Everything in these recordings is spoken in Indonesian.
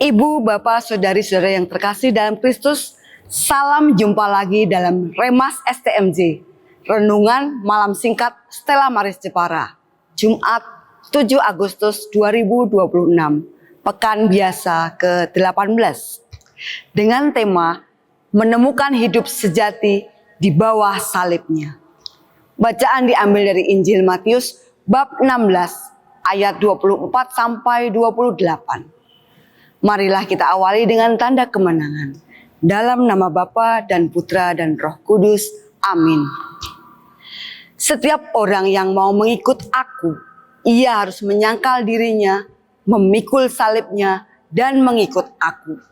Ibu, Bapak, Saudari-saudara yang terkasih dalam Kristus, salam jumpa lagi dalam Remas STMJ, Renungan Malam Singkat Stella Maris Jepara, Jumat 7 Agustus 2026, Pekan Biasa ke-18, dengan tema Menemukan Hidup Sejati di Bawah Salibnya. Bacaan diambil dari Injil Matius bab 16 ayat 24 sampai 28. Marilah kita awali dengan tanda kemenangan. Dalam nama Bapa dan Putra dan Roh Kudus. Amin. Setiap orang yang mau mengikut aku, ia harus menyangkal dirinya, memikul salibnya, dan mengikut aku.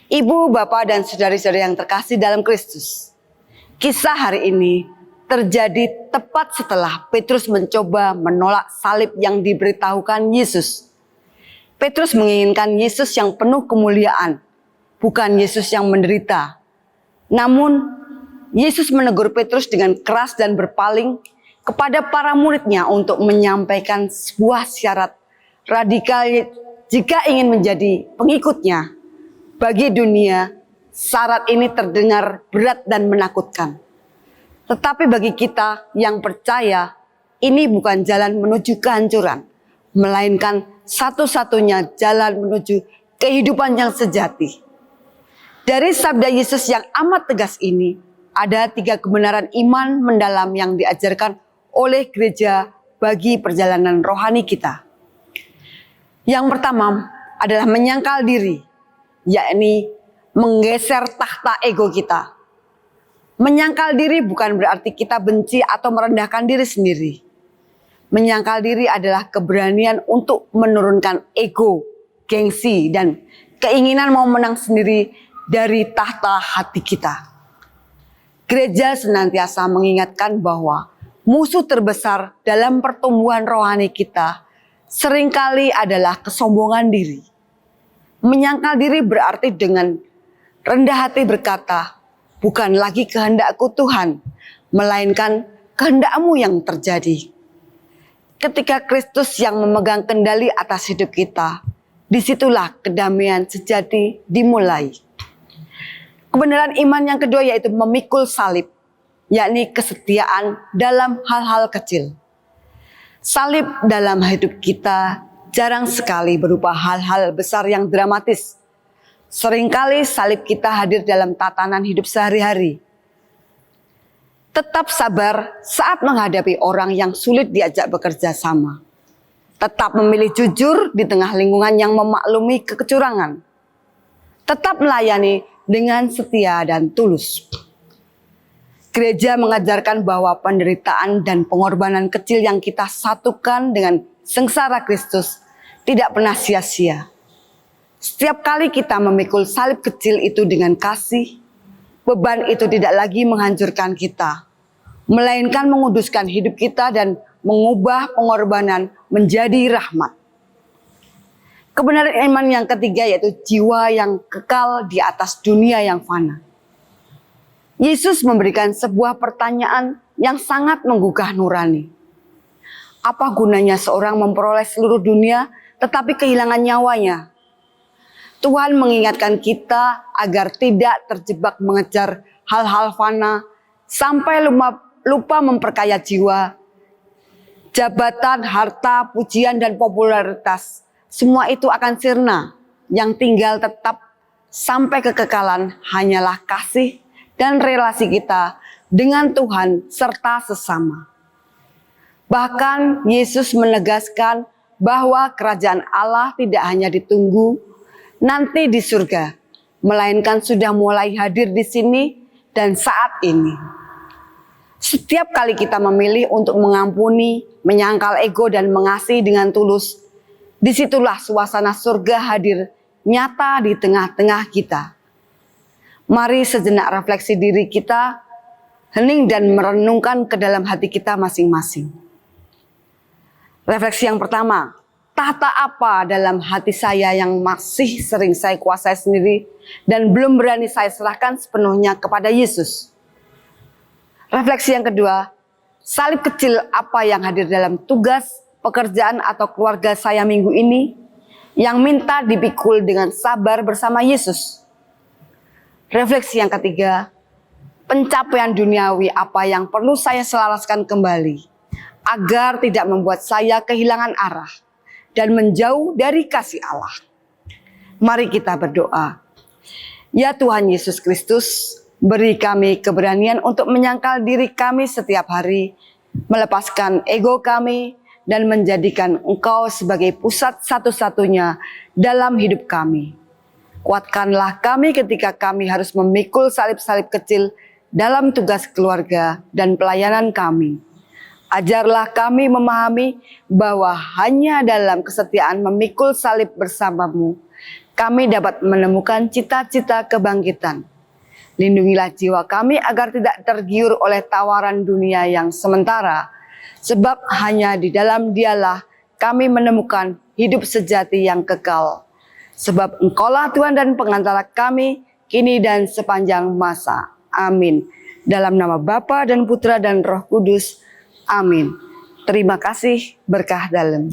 Ibu, Bapak, dan saudari-saudari yang terkasih dalam Kristus. Kisah hari ini terjadi tepat setelah Petrus mencoba menolak salib yang diberitahukan Yesus. Petrus menginginkan Yesus yang penuh kemuliaan, bukan Yesus yang menderita. Namun, Yesus menegur Petrus dengan keras dan berpaling kepada para muridnya untuk menyampaikan sebuah syarat radikal jika ingin menjadi pengikutnya. Bagi dunia, syarat ini terdengar berat dan menakutkan. Tetapi bagi kita yang percaya, ini bukan jalan menuju kehancuran, melainkan satu-satunya jalan menuju kehidupan yang sejati. Dari sabda Yesus yang amat tegas ini, ada 3 kebenaran iman mendalam yang diajarkan oleh gereja bagi perjalanan rohani kita. Yang pertama adalah menyangkal diri, yakni menggeser tahta ego kita. Menyangkal diri bukan berarti kita benci atau merendahkan diri sendiri. Menyangkal diri adalah keberanian untuk menurunkan ego, gengsi, dan keinginan mau menang sendiri dari tahta hati kita. Gereja senantiasa mengingatkan bahwa musuh terbesar dalam pertumbuhan rohani kita seringkali adalah kesombongan diri. Menyangkal diri berarti dengan rendah hati berkata, bukan lagi kehendakku Tuhan, melainkan kehendakmu yang terjadi. Ketika Kristus yang memegang kendali atas hidup kita, disitulah kedamaian sejati dimulai. Kebenaran iman yang kedua yaitu memikul salib, yakni kesetiaan dalam hal-hal kecil. Salib dalam hidup kita jarang sekali berupa hal-hal besar yang dramatis. Seringkali salib kita hadir dalam tatanan hidup sehari-hari. Tetap sabar saat menghadapi orang yang sulit diajak bekerja sama. Tetap memilih jujur di tengah lingkungan yang memaklumi kecurangan. Tetap melayani dengan setia dan tulus. Gereja mengajarkan bahwa penderitaan dan pengorbanan kecil yang kita satukan dengan sengsara Kristus tidak pernah sia-sia. Setiap kali kita memikul salib kecil itu dengan kasih, beban itu tidak lagi menghancurkan kita, melainkan menguduskan hidup kita dan mengubah pengorbanan menjadi rahmat. Kebenaran iman yang ketiga yaitu jiwa yang kekal di atas dunia yang fana. Yesus memberikan sebuah pertanyaan yang sangat menggugah nurani. Apa gunanya seorang memperoleh seluruh dunia tetapi kehilangan nyawanya? Tuhan mengingatkan kita agar tidak terjebak mengejar hal-hal fana sampai lupa memperkaya jiwa. Jabatan, harta, pujian, dan popularitas, semua itu akan sirna. Yang tinggal tetap sampai kekekalan hanyalah kasih dan relasi kita dengan Tuhan serta sesama. Bahkan Yesus menegaskan bahwa kerajaan Allah tidak hanya ditunggu nanti di surga, melainkan sudah mulai hadir di sini dan saat ini. Setiap kali kita memilih untuk mengampuni, menyangkal ego dan mengasihi dengan tulus, disitulah suasana surga hadir nyata di tengah-tengah kita. Mari sejenak refleksi diri kita, hening dan merenungkan ke dalam hati kita masing-masing. Refleksi yang pertama, tahta apa dalam hati saya yang masih sering saya kuasai sendiri dan belum berani saya serahkan sepenuhnya kepada Yesus? Refleksi yang kedua, salib kecil apa yang hadir dalam tugas, pekerjaan atau keluarga saya minggu ini yang minta dipikul dengan sabar bersama Yesus. Refleksi yang ketiga, pencapaian duniawi apa yang perlu saya selaraskan kembali agar tidak membuat saya kehilangan arah dan menjauh dari kasih Allah. Mari kita berdoa. Ya Tuhan Yesus Kristus, beri kami keberanian untuk menyangkal diri kami setiap hari, melepaskan ego kami, dan menjadikan Engkau sebagai pusat satu-satunya dalam hidup kami. Kuatkanlah kami ketika kami harus memikul salib-salib kecil dalam tugas keluarga dan pelayanan kami. Ajarlah kami memahami bahwa hanya dalam kesetiaan memikul salib bersamamu, kami dapat menemukan cita-cita kebangkitan. Lindungilah jiwa kami agar tidak tergiur oleh tawaran dunia yang sementara, sebab hanya di dalam Dialah kami menemukan hidup sejati yang kekal. Sebab Engkaulah Tuhan dan pengantara kami, kini dan sepanjang masa. Amin. Dalam nama Bapa dan Putra dan Roh Kudus. Amin. Terima kasih, berkah dalam.